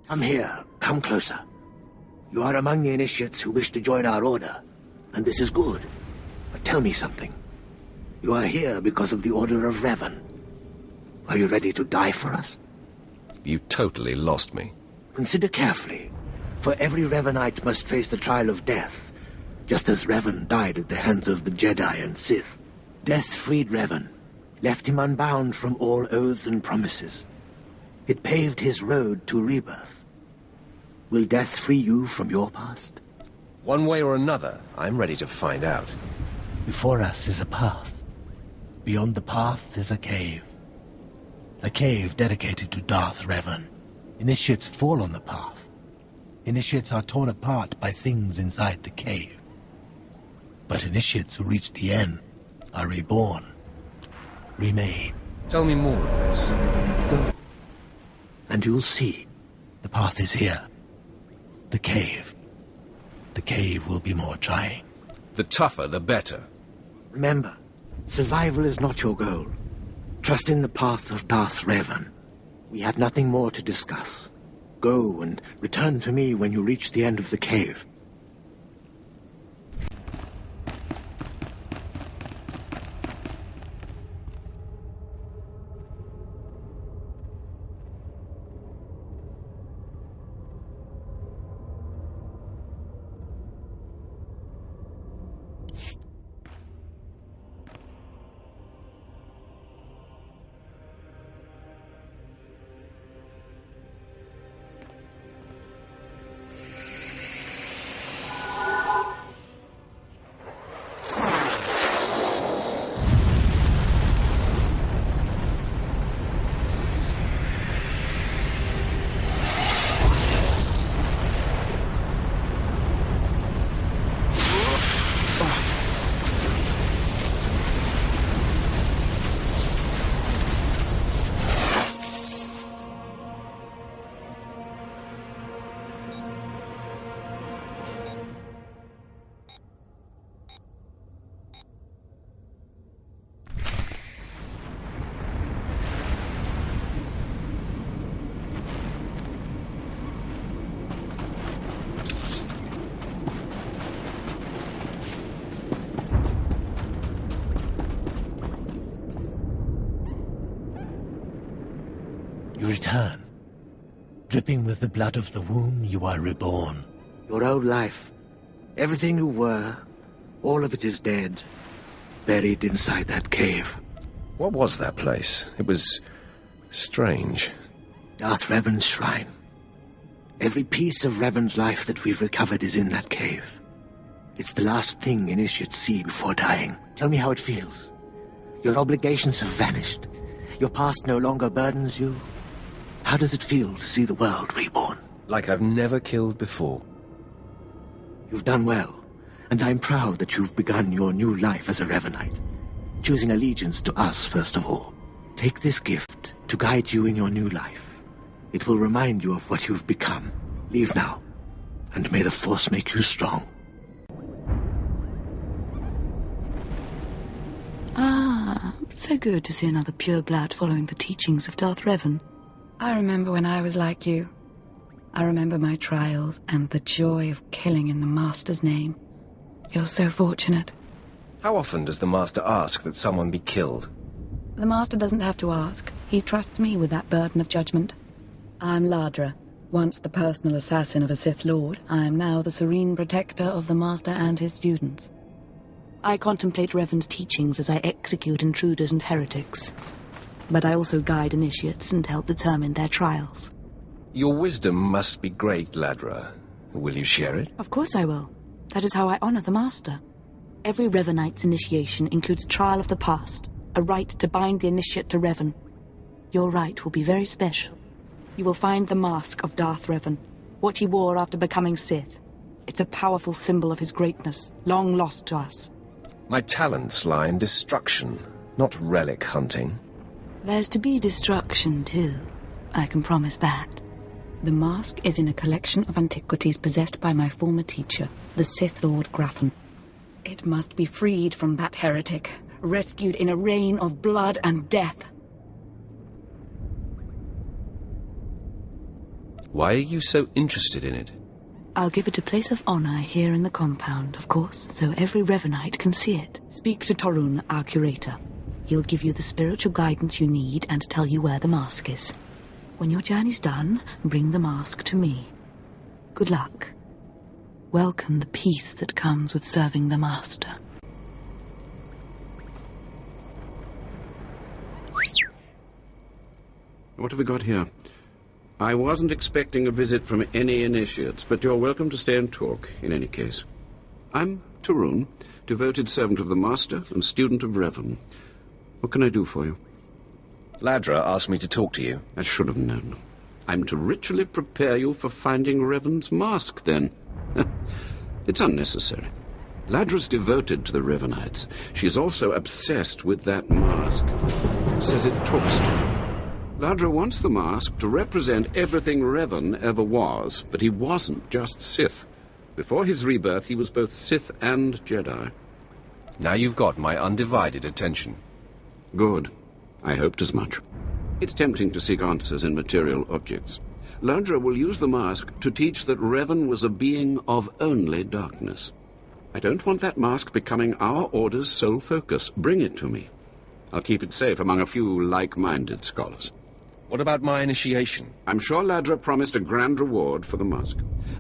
Come here. Come closer. You are among the initiates who wish to join our order, and this is good. But tell me something. You are here because of the Order of Revan. Are you ready to die for us? You totally lost me. Consider carefully, for every Revanite must face the trial of death, just as Revan died at the hands of the Jedi and Sith. Death freed Revan, left him unbound from all oaths and promises. It paved his road to rebirth. Will death free you from your past? One way or another, I'm ready to find out. Before us is a path. Beyond the path is a cave. A cave dedicated to Darth Raven. Initiates fall on the path. Initiates are torn apart by things inside the cave. But initiates who reach the end are reborn, remade. Tell me more of this. Go, and you'll see. The path is here. The cave. The cave will be more trying. The tougher, the better. Remember, survival is not your goal. Trust in the path of Darth Raven. We have nothing more to discuss. Go and return to me when you reach the end of the cave. You return. Dripping with the blood of the womb, you are reborn. Your old life, everything you were, all of it is dead, buried inside that cave. What was that place? It was strange. Darth Revan's shrine. Every piece of Revan's life that we've recovered is in that cave. It's the last thing initiates see before dying. Tell me how it feels. Your obligations have vanished. Your past no longer burdens you. How does it feel to see the world reborn? Like I've never killed before. You've done well, and I'm proud that you've begun your new life as a Revanite, choosing allegiance to us first of all. Take this gift to guide you in your new life. It will remind you of what you've become. Leave now, and may the Force make you strong. Ah, so good to see another pureblood following the teachings of Darth Raven. I remember when I was like you. I remember my trials and the joy of killing in the Master's name. You're so fortunate. How often does the Master ask that someone be killed? The Master doesn't have to ask. He trusts me with that burden of judgment. I'm Ladra. Once the personal assassin of a Sith Lord, I am now the serene protector of the Master and his students. I contemplate Revan's teachings as I execute intruders and heretics. But I also guide initiates and help determine their trials. Your wisdom must be great, Ladra. Will you share it? Of course I will. That is how I honor the Master. Every Revanite's initiation includes a trial of the past, a rite to bind the initiate to Revan. Your rite will be very special. You will find the mask of Darth Raven, what he wore after becoming Sith. It's a powerful symbol of his greatness, long lost to us. My talents lie in destruction, not relic hunting. There's to be destruction, too. I can promise that. The mask is in a collection of antiquities possessed by my former teacher, the Sith Lord Grathan. It must be freed from that heretic, rescued in a rain of blood and death. Why are you so interested in it? I'll give it a place of honor here in the compound, of course, so every Revanite can see it. Speak to Torun, our curator. He'll give you the spiritual guidance you need and tell you where the mask is. When your journey's done, bring the mask to me. Good luck. Welcome the peace that comes with serving the Master. What have we got here? I wasn't expecting a visit from any initiates, but you're welcome to stay and talk, in any case. I'm Torun, devoted servant of the Master and student of Revan. What can I do for you? Ladra asked me to talk to you. I should have known. I'm to ritually prepare you for finding Revan's mask, then. It's unnecessary. Ladra's devoted to the Revanites. She is also obsessed with that mask. Says it talks to her. Ladra wants the mask to represent everything Revan ever was, but he wasn't just Sith. Before his rebirth, he was both Sith and Jedi. Now you've got my undivided attention. Good. I hoped as much. It's tempting to seek answers in material objects. Ladra will use the mask to teach that Revan was a being of only darkness. I don't want that mask becoming our Order's sole focus. Bring it to me. I'll keep it safe among a few like-minded scholars. What about my initiation? I'm sure Ladra promised a grand reward for the mask.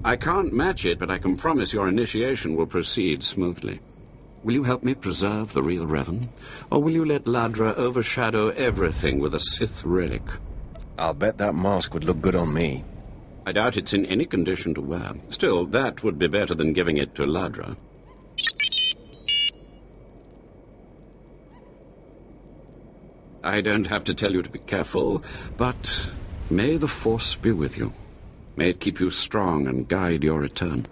I can't match it, but I can promise your initiation will proceed smoothly. Will you help me preserve the real Revan? Or will you let Ladra overshadow everything with a Sith relic? I'll bet that mask would look good on me. I doubt it's in any condition to wear. Still, that would be better than giving it to Ladra. I don't have to tell you to be careful, but may the Force be with you. May it keep you strong and guide your return.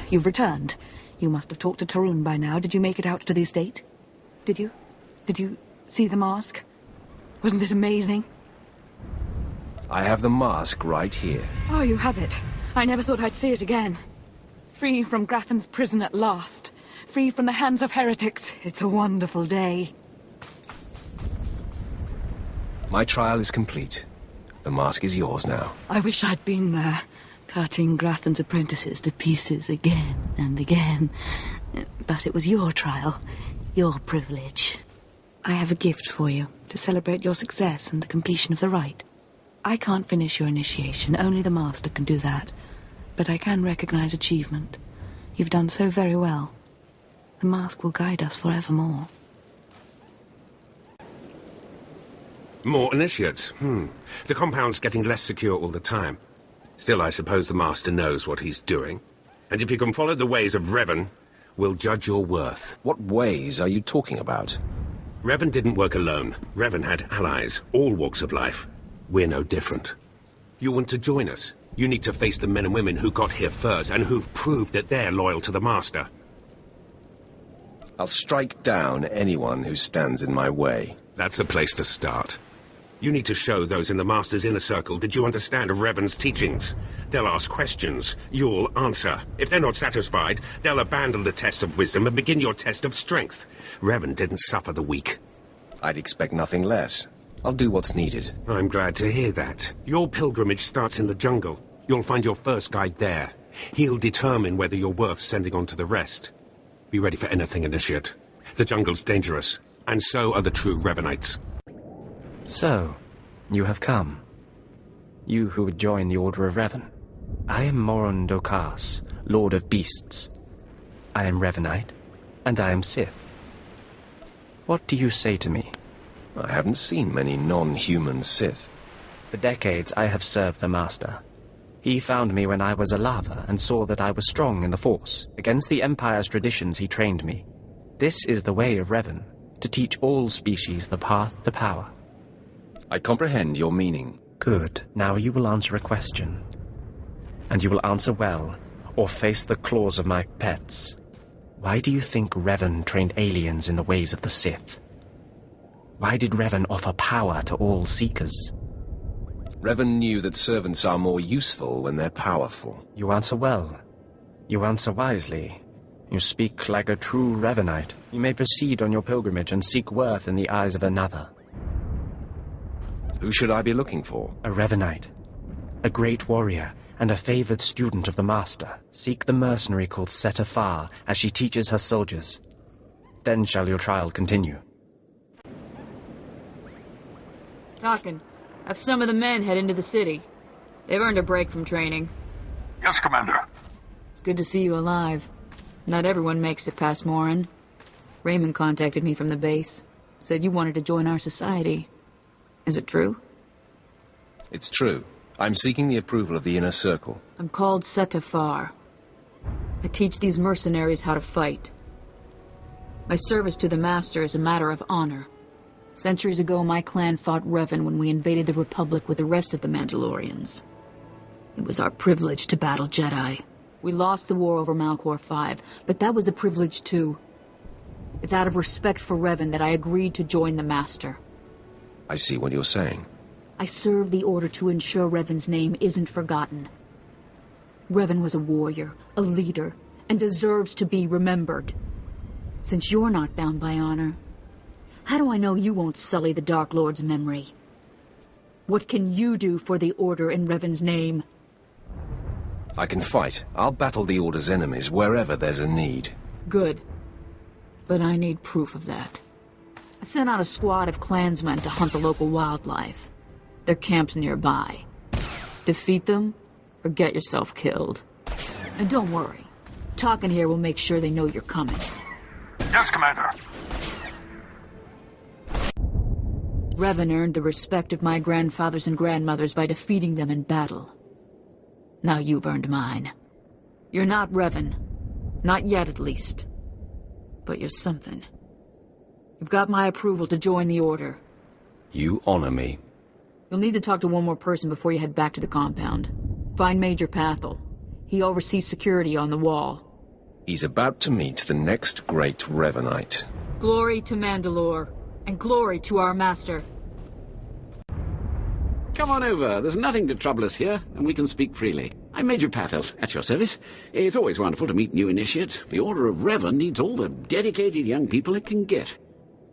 You've returned. You must have talked to Torun by now. Did you make it out to the estate? Did you? Did you see the mask? Wasn't it amazing? I have the mask right here. Oh, you have it. I never thought I'd see it again. Free from Grathan's prison at last. Free from the hands of heretics. It's a wonderful day. My trial is complete. The mask is yours now. I wish I'd been there, cutting Grathan's apprentices to pieces again and again. But it was your trial, your privilege. I have a gift for you, to celebrate your success and the completion of the rite. I can't finish your initiation, only the Master can do that. But I can recognize achievement. You've done so very well. The mask will guide us forevermore. More initiates. The compound's getting less secure all the time. Still, I suppose the Master knows what he's doing. And if you can follow the ways of Revan, we'll judge your worth. What ways are you talking about? Revan didn't work alone. Revan had allies, all walks of life. We're no different. You want to join us? You need to face the men and women who got here first and who've proved that they're loyal to the Master. I'll strike down anyone who stands in my way. That's a place to start. You need to show those in the Master's inner circle that you understand Revan's teachings. They'll ask questions. You'll answer. If they're not satisfied, they'll abandon the test of wisdom and begin your test of strength. Revan didn't suffer the weak. I'd expect nothing less. I'll do what's needed. I'm glad to hear that. Your pilgrimage starts in the jungle. You'll find your first guide there. He'll determine whether you're worth sending on to the rest. Be ready for anything, Initiate. The jungle's dangerous, and so are the true Revanites. So, you have come. You who would join the Order of Revan. I am Moron Dokas, Lord of Beasts. I am Revanite, and I am Sith. What do you say to me? I haven't seen many non-human Sith. For decades I have served the Master. He found me when I was a lava and saw that I was strong in the Force. Against the Empire's traditions he trained me. This is the way of Revan, to teach all species the path to power. I comprehend your meaning. Good. Now you will answer a question. And you will answer well, or face the claws of my pets. Why do you think Revan trained aliens in the ways of the Sith? Why did Revan offer power to all seekers? Revan knew that servants are more useful when they're powerful. You answer well. You answer wisely. You speak like a true Revanite. You may proceed on your pilgrimage and seek worth in the eyes of another. Who should I be looking for? A Revanite. A great warrior and a favored student of the Master. Seek the mercenary called KoToR2 as she teaches her soldiers. Then shall your trial continue. Talking. Have some of the men head into the city. They've earned a break from training. Yes, Commander. It's good to see you alive. Not everyone makes it past Morin. Raymond contacted me from the base. Said you wanted to join our society. Is it true? It's true. I'm seeking the approval of the Inner Circle. I'm called KoToR2. I teach these mercenaries how to fight. My service to the Master is a matter of honor. Centuries ago, my clan fought Revan when we invaded the Republic with the rest of the Mandalorians. It was our privilege to battle Jedi. We lost the war over Malchor 5, but that was a privilege too. It's out of respect for Revan that I agreed to join the Master. I see what you're saying. I serve the Order to ensure Revan's name isn't forgotten. Revan was a warrior, a leader, and deserves to be remembered. Since you're not bound by honor, how do I know you won't sully the Dark Lord's memory? What can you do for the Order in Revan's name? I can fight. I'll battle the Order's enemies wherever there's a need. Good. But I need proof of that. I sent out a squad of clansmen to hunt the local wildlife. Their camp's nearby. Defeat them, or get yourself killed. And don't worry. Talking here will make sure they know you're coming. Yes, Commander. Revan earned the respect of my grandfathers and grandmothers by defeating them in battle. Now you've earned mine. You're not Revan. Not yet, at least. But you're something. You've got my approval to join the Order. You honor me. You'll need to talk to one more person before you head back to the compound. Find Major Pathel. He oversees security on the wall. He's about to meet the next great Revanite. Glory to Mandalore, and glory to our Master. Come on over. There's nothing to trouble us here, and we can speak freely. I'm Major Pathel, at your service. It's always wonderful to meet new initiates. The Order of Revan needs all the dedicated young people it can get.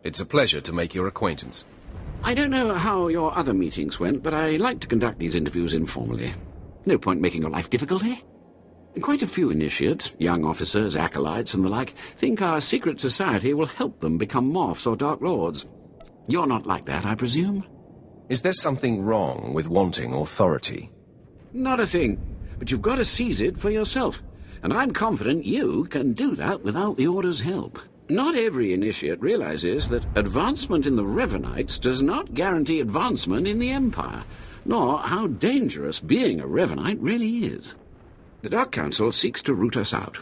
It's a pleasure to make your acquaintance. I don't know how your other meetings went, but I like to conduct these interviews informally. No point making your life difficult, eh? Quite a few initiates, young officers, acolytes, and the like, think our secret society will help them become Morphs or Dark Lords. You're not like that, I presume? Is there something wrong with wanting authority? Not a thing, but you've got to seize it for yourself. And I'm confident you can do that without the Order's help. Not every initiate realizes that advancement in the Revanites does not guarantee advancement in the Empire, nor how dangerous being a Revanite really is. The Dark Council seeks to root us out.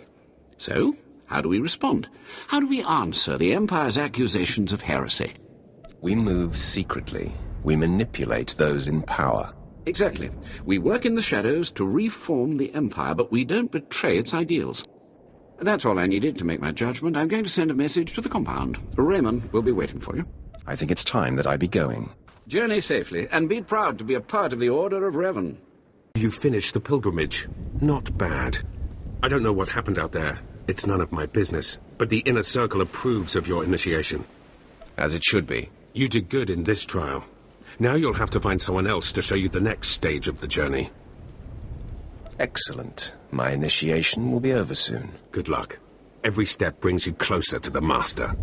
So, how do we respond? How do we answer the Empire's accusations of heresy? We move secretly. We manipulate those in power. Exactly. We work in the shadows to reform the Empire, but we don't betray its ideals. That's all I needed to make my judgment. I'm going to send a message to the compound. Raymond will be waiting for you. I think it's time that I be going. Journey safely, and be proud to be a part of the Order of Revan. You finished the pilgrimage. Not bad. I don't know what happened out there. It's none of my business. But the Inner Circle approves of your initiation. As it should be. You did good in this trial. Now you'll have to find someone else to show you the next stage of the journey. Excellent. My initiation will be over soon. Good luck. Every step brings you closer to the Master.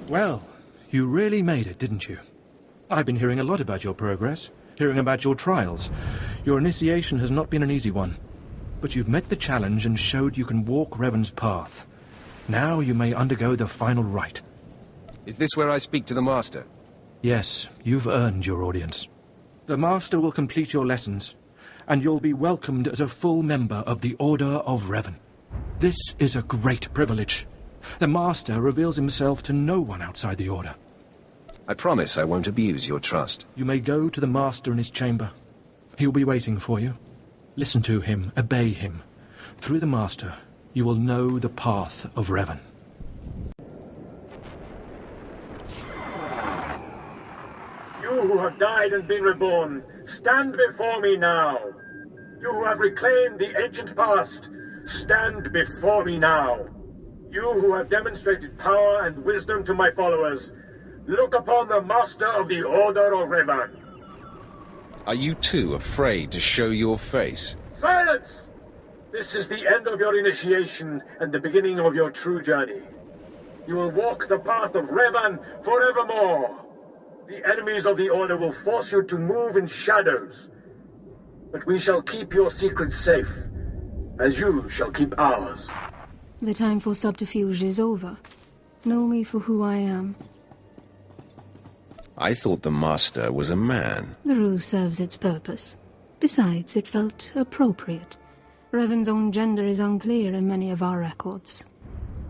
Well, you really made it, didn't you? I've been hearing a lot about your progress, hearing about your trials. Your initiation has not been an easy one. But you've met the challenge and showed you can walk Revan's path. Now you may undergo the final rite. Is this where I speak to the Master? Yes, you've earned your audience. The Master will complete your lessons, and you'll be welcomed as a full member of the Order of Revan. This is a great privilege. The Master reveals himself to no one outside the Order. I promise I won't abuse your trust. You may go to the Master in his chamber. He'll be waiting for you. Listen to him, obey him. Through the Master, you will know the path of Revan. You who have died and been reborn, stand before me now. You who have reclaimed the ancient past, stand before me now. You who have demonstrated power and wisdom to my followers, look upon the Master of the Order of Revan. Are you too afraid to show your face? Silence! This is the end of your initiation and the beginning of your true journey. You will walk the path of Revan forevermore. The enemies of the Order will force you to move in shadows. But we shall keep your secrets safe, as you shall keep ours. The time for subterfuge is over. Know me for who I am. I thought the Master was a man. The ruse serves its purpose. Besides, it felt appropriate. Revan's own gender is unclear in many of our records.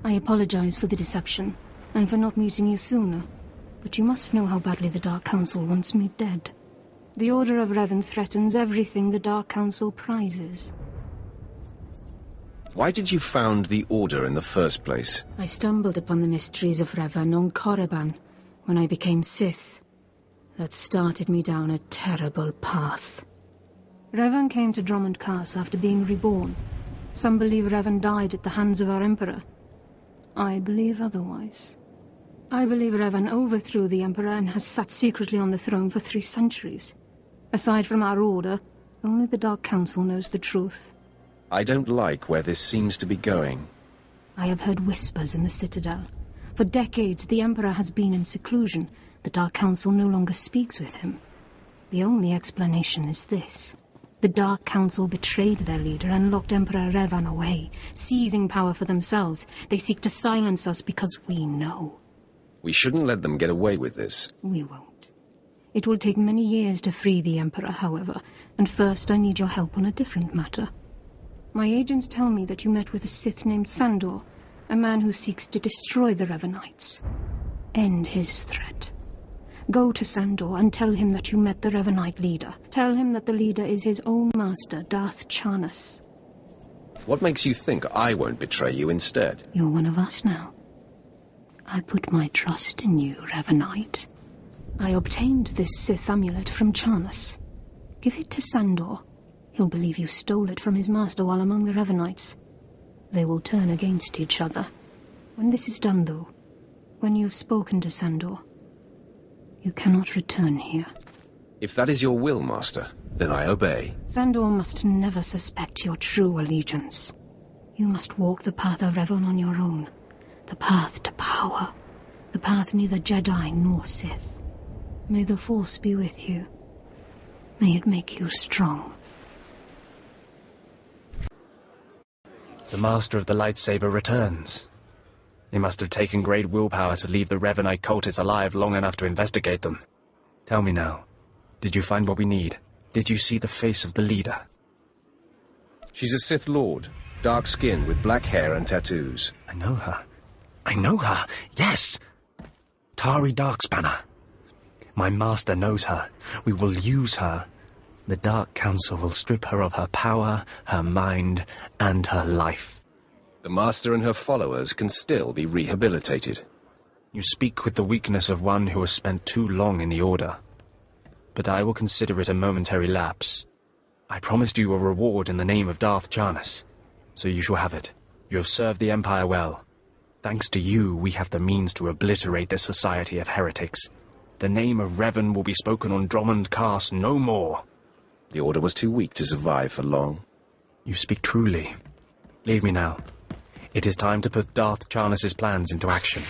I apologize for the deception, and for not meeting you sooner. But you must know how badly the Dark Council wants me dead. The Order of Revan threatens everything the Dark Council prizes. Why did you found the Order in the first place? I stumbled upon the mysteries of Revan on Korriban when I became Sith. That started me down a terrible path. Revan came to Drummond Cass after being reborn. Some believe Revan died at the hands of our Emperor. I believe otherwise. I believe Revan overthrew the Emperor and has sat secretly on the throne for 3 centuries. Aside from our Order, only the Dark Council knows the truth. I don't like where this seems to be going. I have heard whispers in the Citadel. For decades, the Emperor has been in seclusion. The Dark Council no longer speaks with him. The only explanation is this. The Dark Council betrayed their leader and locked Emperor Revan away, seizing power for themselves. They seek to silence us because we know. We shouldn't let them get away with this. We won't. It will take many years to free the Emperor, however, and first I need your help on a different matter. My agents tell me that you met with a Sith named Sandor, a man who seeks to destroy the Revanites. End his threat. Go to Sandor and tell him that you met the Revanite leader. Tell him that the leader is his own master, Darth Charnas. What makes you think I won't betray you instead? You're one of us now. I put my trust in you, Revanite. I obtained this Sith amulet from Charnas. Give it to Sandor. He'll believe you stole it from his master while among the Revanites. They will turn against each other. When this is done, though, when you've spoken to Sandor, you cannot return here. If that is your will, Master, then I obey. Sandor must never suspect your true allegiance. You must walk the path of Revan on your own. The path to power. The path neither Jedi nor Sith. May the Force be with you. May it make you strong. The Master of the Lightsaber returns. He must have taken great willpower to leave the Revanite cultists alive long enough to investigate them. Tell me now, did you find what we need? Did you see the face of the leader? She's a Sith Lord, dark skin with black hair and tattoos. I know her. I know her, yes! Tari Darkspanner. My master knows her. We will use her. The Dark Council will strip her of her power, her mind, and her life. The Master and her followers can still be rehabilitated. You speak with the weakness of one who has spent too long in the Order. But I will consider it a momentary lapse. I promised you a reward in the name of Darth Charnas, so you shall have it. You have served the Empire well. Thanks to you, we have the means to obliterate this society of heretics. The name of Revan will be spoken on Drummond Cast no more. The Order was too weak to survive for long. You speak truly. Leave me now. It is time to put Darth Charnas' plans into action.